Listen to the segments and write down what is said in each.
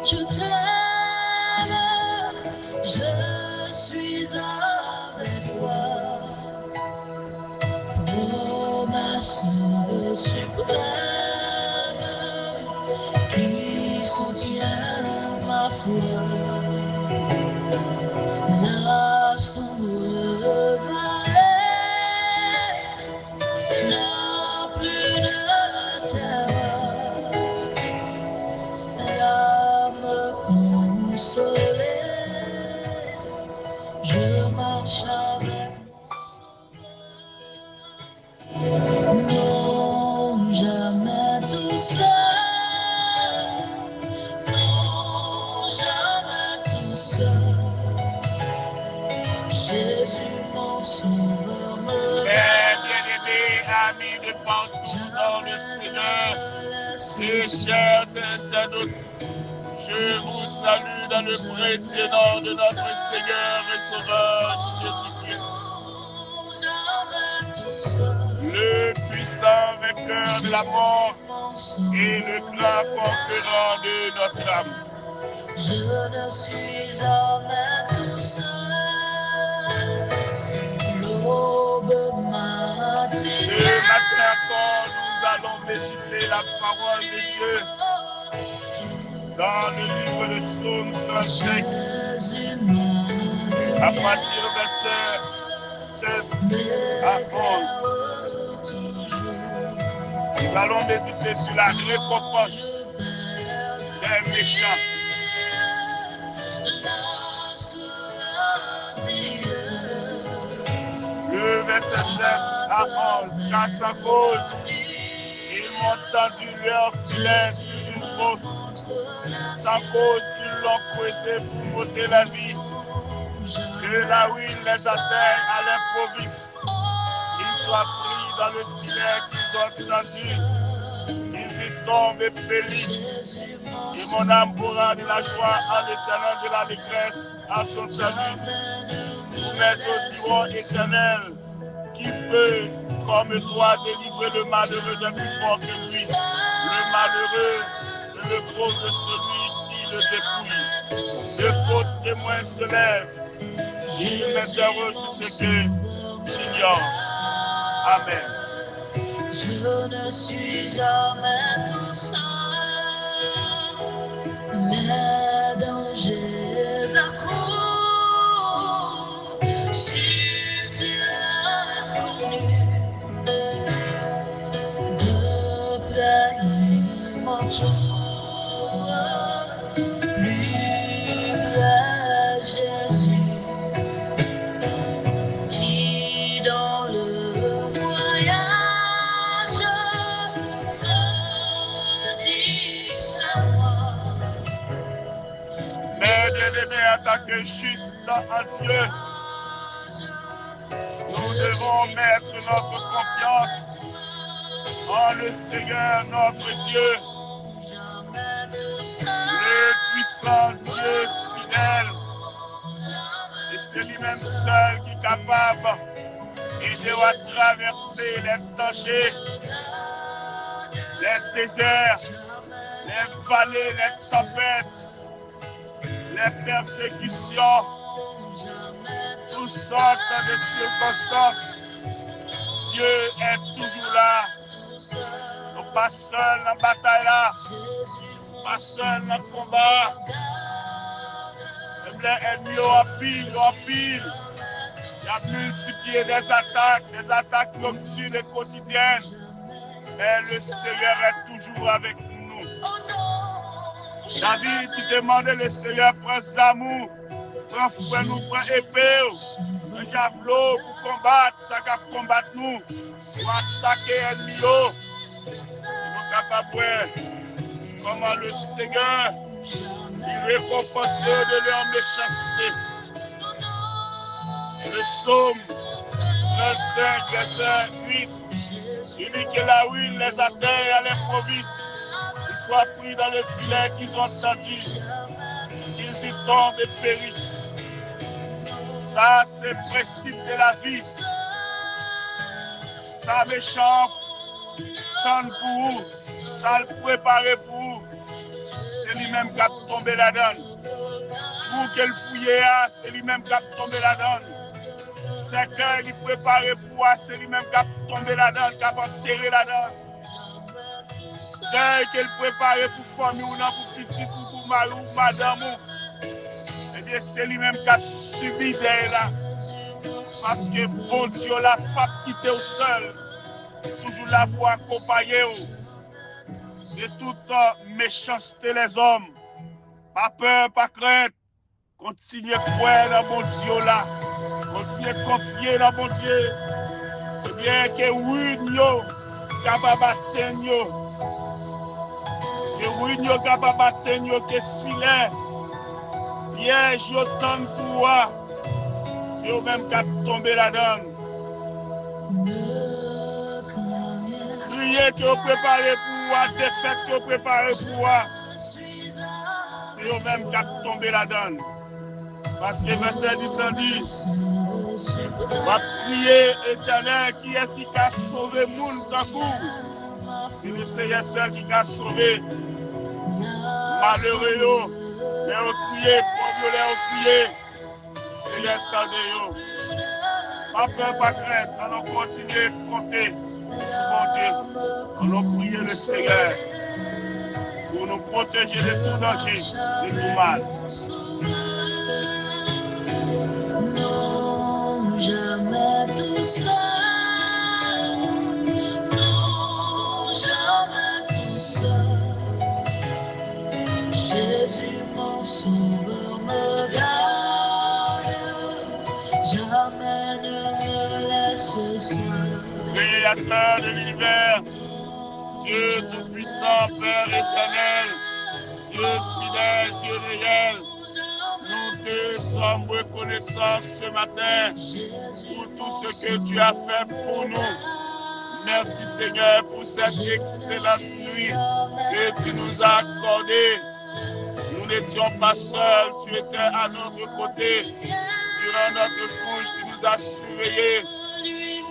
je t'aime, je suis avec toi. Promesse suprême qui soutient ma foi. La sombre vallée n'a plus de terreur. L'âme consolée, je marche avec mon sauveur. Non, jamais tout seul. Non, jamais tout seul. Jésus, mon sauveur, me Bien-aimés amis de partout dans le Seigneur, et chers internautes, je vous salue dans le précieux nom de notre Seigneur et Sauveur Jésus-Christ. Le puissant vainqueur de la mort et le grand conquérant de notre âme. Je ne suis jamais tout seul. L'aube matinale. Ce matin encore, nous allons méditer la parole de Dieu dans le livre de Psaume 35, à partir du verset 7 à 11. Nous allons méditer sur la récompense des méchants. Le verset 7 à 11, car sans cause, ils m'ont tendu leur filet sur une fosse. Sans cause, ils l'ont creusé pour m'ôter la vie. Que la ruine les atteigne à l'improviste. Qu'ils soient pris dans le filet qu'ils ont tendu. Qu'ils y tombent et périssent. Et mon âme aura de la joie en l'Éternel, de l'allégresse à son salut. Tous mes os diront, Éternel, qui peut, comme toi, délivrer le malheureux d'un plus fort que lui? Le malheureux, le gros de celui qui le dépouille. De faux témoins se lèvent. Il m'interroge sur ce que j'ignore. Amen. Je ne suis jamais tout seul. Les dangers accourent. Si tu as connu de près m'entoure, plus près Jésus, qui dans le voyage me dit à moi. Mais bien-aimés, attaqués juste en Dieu, nous devons mettre notre confiance en le Seigneur, notre Dieu, le puissant Dieu fidèle. Et c'est lui-même seul qui est capable de traverser les dangers, les déserts, les vallées, les tempêtes, les persécutions, toutes sortes de circonstances. Dieu est toujours là. Nous ne pas seuls dans la bataille là, pas seuls dans le combat. Les ennemis en pile. Il y a multiplié des attaques nocturnes et quotidiennes. Mais le Seigneur est toujours avec nous. David qui demandait le Seigneur, prends Zamou, prends fouet nous, prends épée, un javelot pour combattre, ça va combattre nous, pour attaquer l'ennemi. Nous sommes capables de voir comment le Seigneur il récompense de leur méchanceté. Le psaume 25, verset 8, il dit que la ruine les atteigne à l'improviste. Qu'ils soient pris dans le filet qu'ils ont tendu, qu'ils y tombent et périssent. Ça, c'est le principe de la vie. Ça méchant attend pour vous, ça le prépare pour vous. C'est lui-même qui a tombé la donne. Pour qu'elle fouille, c'est lui-même qui a tombé la donne. C'est qu'il prépare pour vous, c'est lui-même qui a tombé la donne, qui a enterré la donne. Dès qu'elle prépare pour famille ou non, pour petit ou pour mari ou madame, eh bien c'est lui-même qui a subi là. Parce que bon Dieu l'a pas quitté au seul. Toujours là pour accompagner de toute méchanceté les hommes. Pas peur, pas crainte. Continuez à croire dans bon Dieu là. Continuez à confier dans bon Dieu. Eh bien que oui, nous, capable d'atteindre. Que oui, nous, capable d'atteindre, que filet. Piège autant de pouvoir. C'est eux-mêmes qui ont tombé là-dedans. Criez que vous préparez pour vous, défaite que vous préparez pour vous. C'est eux-mêmes qui ont tombé là-dedans. Parce que verset 10 dit, va prier éternel, qui est-ce qui a sauvé le monde d'un coup? C'est le Seigneur seul qui a sauvé. Malheureux, les ont crié, pauvres, les ont crié. Seigneur, tendez-vous. Pas peur, pas crainte, on va continuer de compter sur mon Dieu. On va prier le Seigneur pour nous protéger de tout danger, de tout mal. Non, jamais tout seul. Non, jamais tout seul. Jésus, mon sauveur, me garde. Jamais ne me laisse seul. Créateur de l'univers, Dieu tout-puissant, Père éternel, Dieu fidèle, Dieu réel, nous te sommes reconnaissants ce matin pour tout ce que tu as fait pour nous. Merci Seigneur pour cette excellente nuit que tu nous as accordée. Nous n'étions pas seuls, tu étais à notre côté. Durant notre couche, tu nous as surveillés.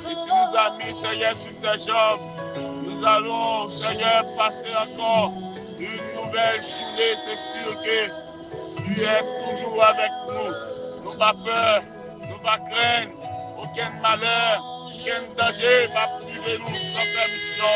Et tu nous as mis, Seigneur, sur tes jambes. Nous allons, Seigneur, passer encore une nouvelle journée. C'est sûr que tu es toujours avec nous. Nous pas peur, nous pas craindre. Aucun malheur, aucun danger va priver nous sans permission.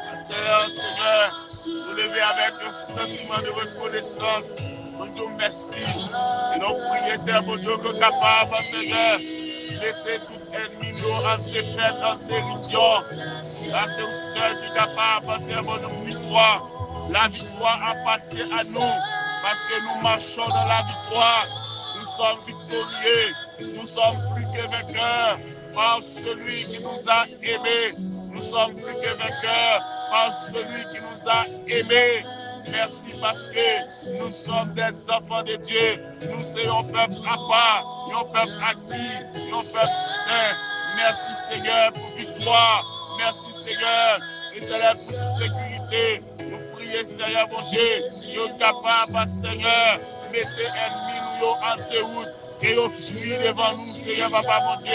À terre, Seigneur, nous lever avec un sentiment de reconnaissance. Nous disons merci. Et nous prions, Seigneur, pour Dieu, que capable, Seigneur, jeter tout ennemi nous en défaite, en dérision. Là, c'est le seul qui est capable, Seigneur, de victoire. La victoire appartient à nous, parce que nous marchons dans la victoire. Nous sommes victorieux, nous sommes plus que vainqueurs par celui qui nous a aimés. Nous sommes plus que vainqueurs par celui qui nous a aimés. Merci parce que nous sommes des enfants de Dieu. Nous sommes un peuple à part, un peuple acquis, un peuple saint. Merci Seigneur pour victoire. Merci Seigneur éternel pour sécurité. Nous prions Seigneur mon Dieu, nous capable Seigneur, mettez ennemis nous en déroute. Et au fuir devant nous, Seigneur, Papa mon Dieu,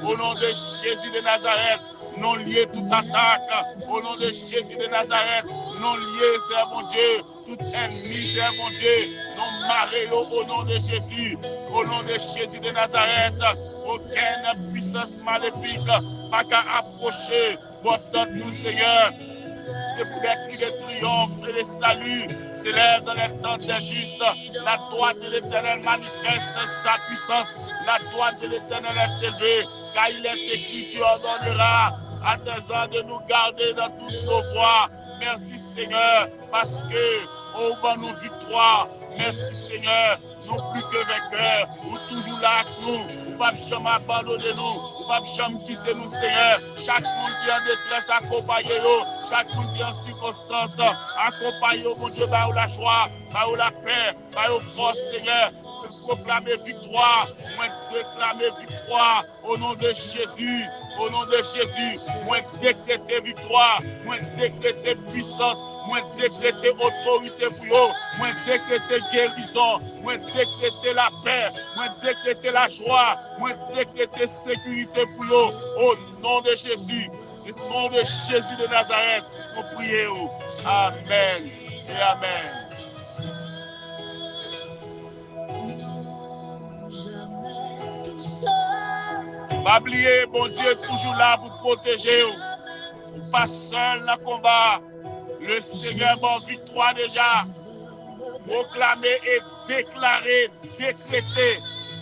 au nom de Jésus de Nazareth, non lié toute attaque, au nom de Jésus de Nazareth, non lié, Seigneur mon Dieu, tout ennemi, Seigneur mon Dieu, non maré au nom de Jésus, au nom de Jésus de Nazareth, aucune puissance maléfique n'a qu'à approcher votre nous, Seigneur. C'est pour des cris de triomphe et de salut s'élève dans les temps des justes. La droite de l'Éternel manifeste sa puissance. La droite de l'Éternel est élevée, car il est écrit, tu ordonneras à tes anges de nous garder dans toutes nos voies. Merci Seigneur, parce que au bon nous victoire. Merci Seigneur, nous plus que vainqueurs, nous toujours là avec nous. Nous ne pouvons jamais abandonner nous, nous ne pouvons jamais quitter nous Seigneur. Chaque monde qui est en détresse, accompagnez-nous. Chaque monde qui est en circonstance, accompagnez-nous, mon Dieu, par la joie, par la paix, par la force Seigneur. Proclamer victoire, moi déclamer victoire au nom de Jésus, au nom de Jésus, moi décréter victoire, moi décréter puissance, moi décréter autorité pour eux, moi décréter guérison, moi décréter la paix, moi décréter la joie, moi décréter sécurité pour eux, au nom de Jésus. Au nom de Jésus de Nazareth, nous prions. Amen et Amen. Pas oublier, bon Dieu est toujours là pour protéger. Pas seul dans le combat. Le Seigneur m'a victoire déjà. Proclamer et déclarer, décréter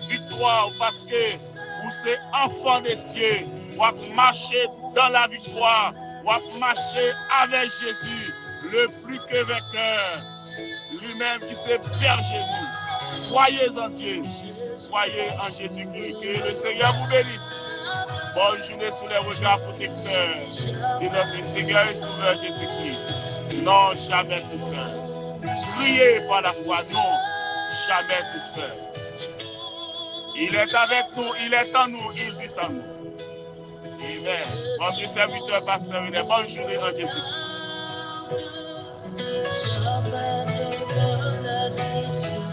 victoire parce que vous êtes enfant de Dieu. Vous marchez dans la victoire. Vous marchez avec Jésus, le plus que vainqueur. Lui-même qui s'est berger nous. Croyez en Dieu. Croyez en Jésus-Christ. Que le Seigneur vous bénisse. Bonne journée sous les regards protecteurs de notre Seigneur et Sauveur Jésus-Christ. Non, jamais tout seul. Priez par la foi, non, jamais tout seul. Il est avec nous, il est en nous, il vit en nous. Amen. Votre serviteur, pasteur, une bonne journée en Jésus-Christ. Jamais ne me laisser seul.